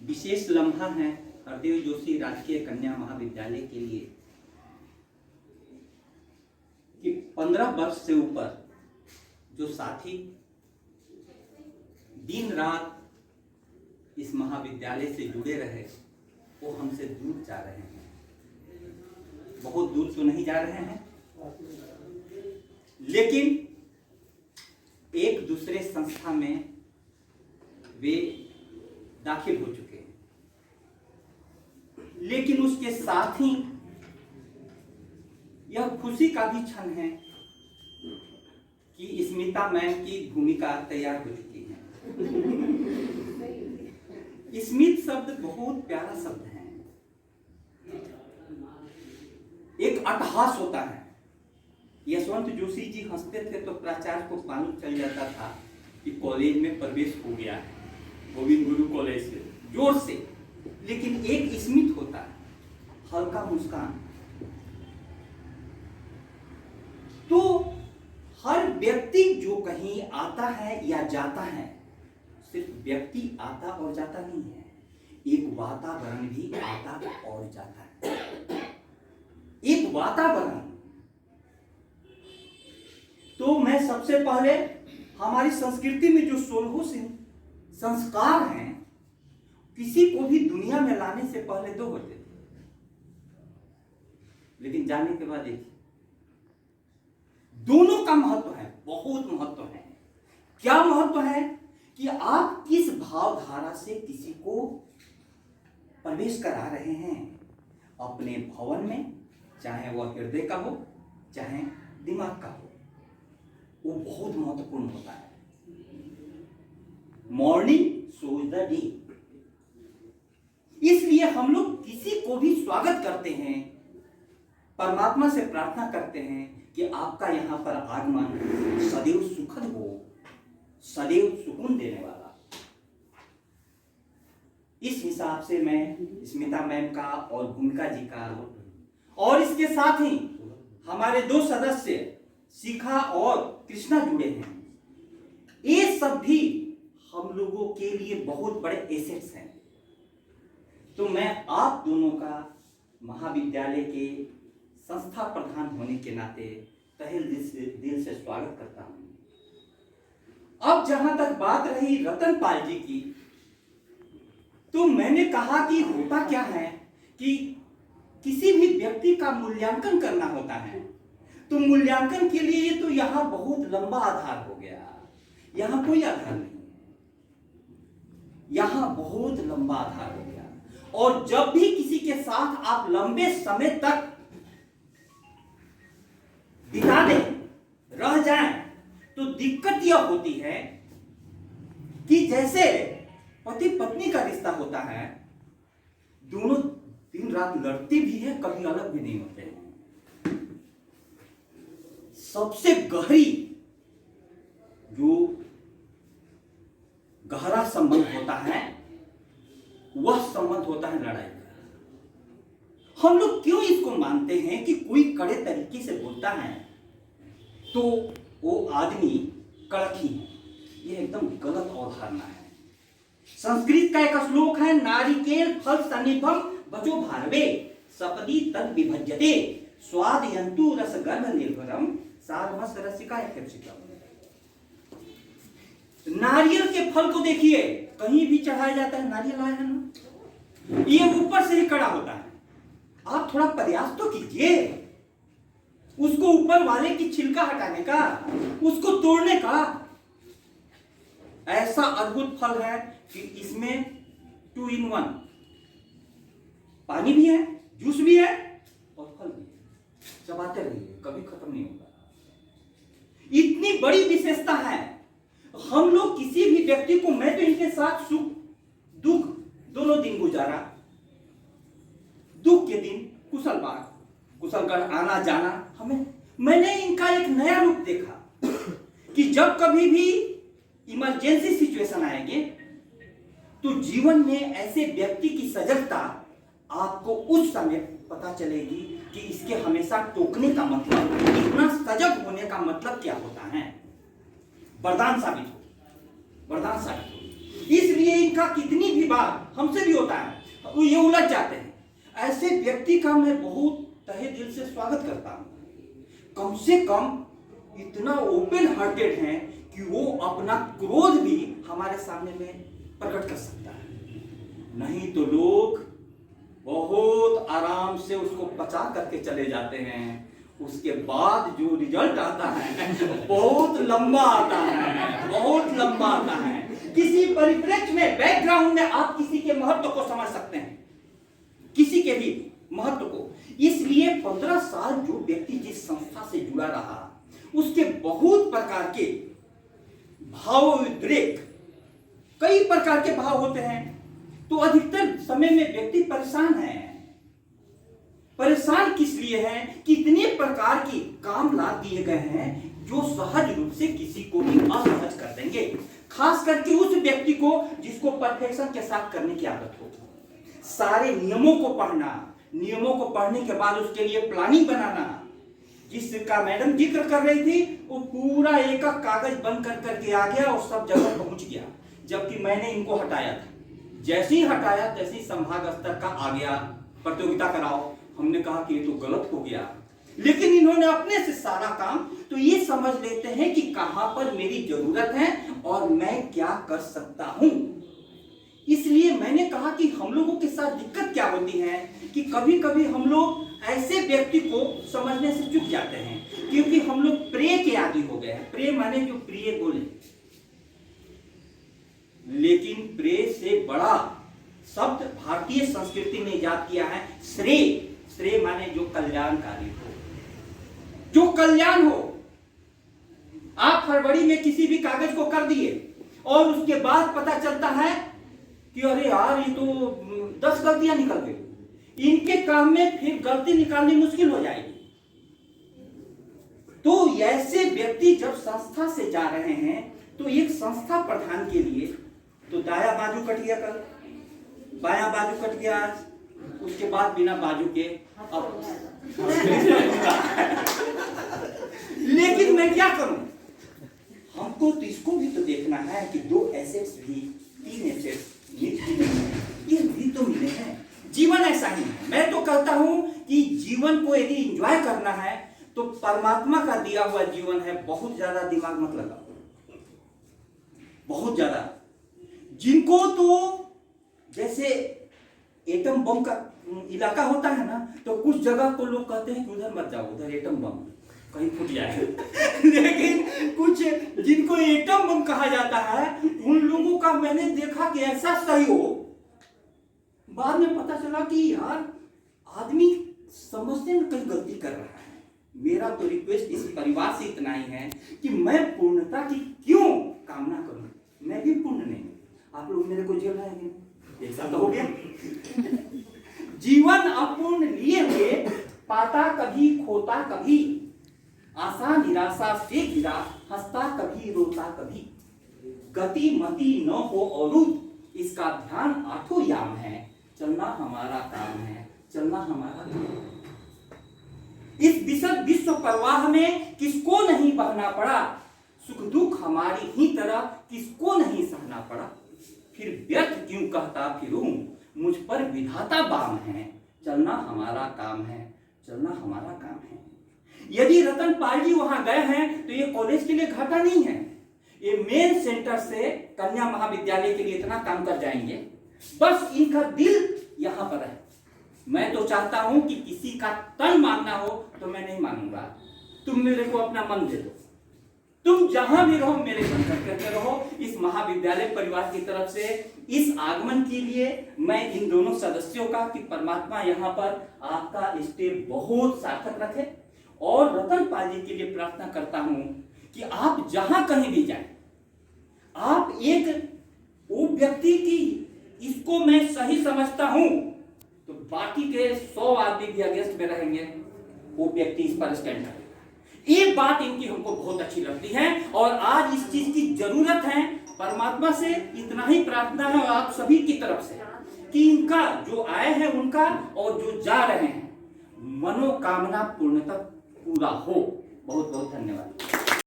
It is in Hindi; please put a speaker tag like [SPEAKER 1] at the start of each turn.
[SPEAKER 1] विशेष लम्हा है हरदेव जोशी राजकीय कन्या महाविद्यालय के लिए कि 15 वर्ष से ऊपर जो साथी दिन रात इस महाविद्यालय से जुड़े रहे वो हमसे दूर जा रहे हैं। बहुत दूर तो नहीं जा रहे हैं, लेकिन एक दूसरे संस्था में वे दाखिल हो चुके हैं। लेकिन उसके साथ ही यह खुशी का भी क्षण है कि स्मिता मैम की भूमिका तैयार हो चुकी है। स्मित शब्द बहुत प्यारा शब्द है, एक अट्टहास होता है। यशवंत जोशी जी हंसते थे तो प्राचार्य को मालूम चल जाता था कि कॉलेज में प्रवेश हो गया है, गोविंद गुरु कॉलेज से जोर से। लेकिन एक स्मित होता है, हल्का मुस्कान। तो हर व्यक्ति जो कहीं आता है या जाता है, सिर्फ व्यक्ति आता और जाता नहीं है, एक वातावरण भी आता और जाता है। एक वातावरण। तो मैं सबसे पहले हमारी संस्कृति में जो 16 संस्कार हैं, किसी को भी दुनिया में लाने से पहले 2 होते थे, लेकिन जाने के बाद एक। दोनों का महत्व है, बहुत महत्व है। क्या महत्व है कि आप किस भावधारा से किसी को प्रवेश करा रहे हैं अपने भवन में, चाहे वह हृदय का हो चाहे दिमाग का हो, वो बहुत महत्वपूर्ण होता है। Morning shows the day. इसलिए हम लोग किसी को भी स्वागत करते हैं, परमात्मा से प्रार्थना करते हैं कि आपका यहां पर आगमन सदैव सुखद हो, सदैव सुकून देने वाला। इस हिसाब से मैं स्मिता मैम का और भूमिका जी का और इसके साथ ही हमारे 2 सदस्य शिखा और कृष्णा जुड़े हैं, ये सब भी हम लोगों के लिए बहुत बड़े एसेट्स हैं। तो मैं आप दोनों का महाविद्यालय के संस्था प्रधान होने के नाते तहे दिल से स्वागत करता हूं। अब जहां तक बात रही रतन पाल जी की, तो मैंने कहा कि होता क्या है कि किसी भी व्यक्ति का मूल्यांकन करना होता है, तो मूल्यांकन के लिए तो यहां बहुत लंबा आधार हो गया। यहां कोई आधार नहीं है, यहां बहुत लंबा आधार हो गया। और जब भी किसी के साथ आप लंबे समय तक बिता दें, रह जाएं, तो दिक्कत यह होती है कि जैसे पति पत्नी का रिश्ता होता है, दोनों दिन रात लड़ते भी हैं, कभी अलग भी नहीं होते हैं। सबसे गहरी जो गहरा संबंध होता है, वह संबंध होता है लड़ाई का। हम लोग क्यों इसको मानते हैं कि कोई कड़े तरीके से बोलता है तो वो आदमी कड़क ही है? यह एकदम गलत अवधारणा है। संस्कृत का एक श्लोक है, नारिकेल फल सन्निभम बचो भारवे सपदी तद विभज्यते स्वादयन्तु रस गर्भ निर्भरम सारमस रसिका यथेप्सितम। नारियल के फल को देखिए, कहीं भी चढ़ाया जाता है, नारियल आया है ना, ये ऊपर से ही कड़ा होता है। आप थोड़ा प्रयास तो कीजिए उसको ऊपर वाले की छिलका हटाने का, उसको तोड़ने का। ऐसा अद्भुत फल है कि इसमें 2 in 1, पानी भी है, जूस भी है और फल भी है। चबाते रहिए, कभी खत्म नहीं होगा। इतनी बड़ी विशेषता है। हम लोग किसी भी व्यक्ति को, मैं तो इनके साथ सुख दुख दोनों दिन गुजारा। दुख के दिन कुशलगढ़ आना जाना, मैंने इनका एक नया रूप देखा कि जब कभी भी इमरजेंसी सिचुएशन आएंगे तो जीवन में ऐसे व्यक्ति की सजगता आपको उस समय पता चलेगी कि इसके हमेशा टोकने का मतलब, इतना सजग होने का मतलब क्या होता है। वरदान साबित हो। इसलिए इनका कितनी भी बार हमसे भी होता है, वो ये उलझ जाते हैं। ऐसे व्यक्ति का मैं बहुत तहे दिल से स्वागत करता हूं। कम से कम इतना ओपन हार्टेड हैं कि वो अपना क्रोध भी हमारे सामने में प्रकट कर सकता है। नहीं तो लोग बहुत आराम से उसको बचा करके चले जाते हैं, उसके बाद जो रिजल्ट आता है बहुत लंबा आता है, बहुत लंबा आता है। किसी परिप्रेक्ष्य में, बैकग्राउंड में आप किसी के महत्व को समझ सकते हैं, किसी के भी महत्व को। इसलिए 15 साल जो व्यक्ति जिस संस्था से जुड़ा रहा, उसके बहुत प्रकार के भावोद्रेक, कई प्रकार के भाव होते हैं। तो अधिकतर समय में व्यक्ति परेशान है। परेशान किस लिए है? कितने प्रकार की काम ला दिए गए हैं जो सहज रूप से किसी को भी असहज कर देंगे, खास करके उस व्यक्ति को जिसको परफेक्शन के साथ करने की आदत हो। सारे नियमों को पढ़ना, नियमों को पढ़ने के बाद उसके लिए प्लानिंग बनाना, जिसका मैडम जिक्र कर रही थी, वो पूरा एक कागज बंद कर करके आ गया और सब जगह पहुंच गया, जबकि मैंने इनको हटाया था। जैसे ही हटाया तैसे ही संभाग स्तर का आ गया, प्रतियोगिता कराओ। हमने कहा कि ये तो गलत हो गया, लेकिन इन्होंने अपने से सारा काम, तो ये समझ लेते हैं कि कहां पर मेरी जरूरत है और मैं क्या कर सकता हूं। इसलिए मैंने कहा कि हम लोगों के साथ दिक्कत क्या होती है कि कभी कभी हम लोग ऐसे व्यक्ति को समझने से चूक जाते हैं, क्योंकि हम लोग प्रे के आदि हो गए हैं। प्रे माने जो प्रिय बोले, लेकिन प्रे से बड़ा शब्द भारतीय संस्कृति ने इजाद किया है श्रेय। श्रेय माने जो कल्याणकारी हो, जो कल्याण हो। आप फरवरी में किसी भी कागज को कर दिए और उसके बाद पता चलता है कि अरे यार ये तो 10 गलतियां निकल गई, इनके काम में फिर गलती निकालनी मुश्किल हो जाएगी। तो ऐसे व्यक्ति जब संस्था से जा रहे हैं तो एक संस्था प्रधान के लिए तो दाया बाजू कट गया, कल बाया बाजू कट गया, उसके बाद बिना बाजू के अब लेकिन मैं क्या करूं? हमको तो इसको भी तो देखना है कि 2 एसेट्स भी, 3 एसेट्स ये भी तो मिले हैं। जीवन ऐसा ही है। मैं तो कहता हूं कि जीवन को यदि एंजॉय करना है तो परमात्मा का दिया हुआ जीवन है, बहुत ज्यादा दिमाग मत लगाओ, बहुत ज्यादा। जिनको तो जैसे एटम बम का इलाका होता है ना, तो कुछ जगह को लोग कहते हैं कि उधर मत जाओ, उधर एटम बम कहीं फूट जाए लेकिन कुछ जिनको एटम बम कहा जाता है, उन लोगों का मैंने देखा कि ऐसा सहयोग, बाद में पता चला कि यार आदमी समझने में कहीं गलती कर रहा है। मेरा तो रिक्वेस्ट इस परिवार से इतना ही है कि मैं पूर्णता की क्यों कामना करूं? मैं भी पूर्ण नहीं, आप लोग मेरे को झेल रहे हैं, एक साथ हो गया। जीवन अपूर्ण लिए हुए, पाता कभी खोता कभी, आशा निराशा से घिरा, हंसता कभी रोता कभी, गति मति न हो अवरुद्ध, इसका ध्यान 8 याम है, चलना हमारा काम है, चलना हमारा काम है। इस विशद विश्व प्रवाह में किसको नहीं बहना पड़ा, सुख दुख हमारी ही तरह किसको नहीं सहना पड़ा, फिर व्यर्थ क्यों कहता फिरूं, मुझ पर विधाता बाम है, चलना हमारा काम है, चलना हमारा काम है। यदि रतन पाल जी वहां गए हैं तो ये कॉलेज के लिए घाटा नहीं है, ये मेन सेंटर से कन्या महाविद्यालय के लिए इतना काम कर जाएंगे। बस इनका दिल यहां पर है। मैं तो चाहता हूं कि किसी का तन मांगना हो तो मैं नहीं मांगूंगा, तुम मेरे को अपना मन दे दो, तुम जहां भी रहो मेरे संकट करते रहो। इस महाविद्यालय परिवार की तरफ से इस आगमन के लिए मैं इन दोनों सदस्यों का कि परमात्मा यहाँ पर आपका स्टे बहुत सार्थक रखे, और रतन पाल जी के लिए प्रार्थना करता हूं कि आप जहां कहीं भी जाएं, आप एक वो व्यक्ति की इसको मैं सही समझता हूं तो बाकी के 100 आदमी भी अगेंस्ट में रहेंगे, वो व्यक्ति इस पर स्टैंड करेगा। ये बात इनकी हमको बहुत अच्छी लगती है और आज इस चीज की जरूरत है। परमात्मा से इतना ही प्रार्थना है आप सभी की तरफ से कि इनका जो आए हैं उनका और जो जा रहे हैं मनोकामना पूर्णतः पूरा हो। बहुत बहुत धन्यवाद।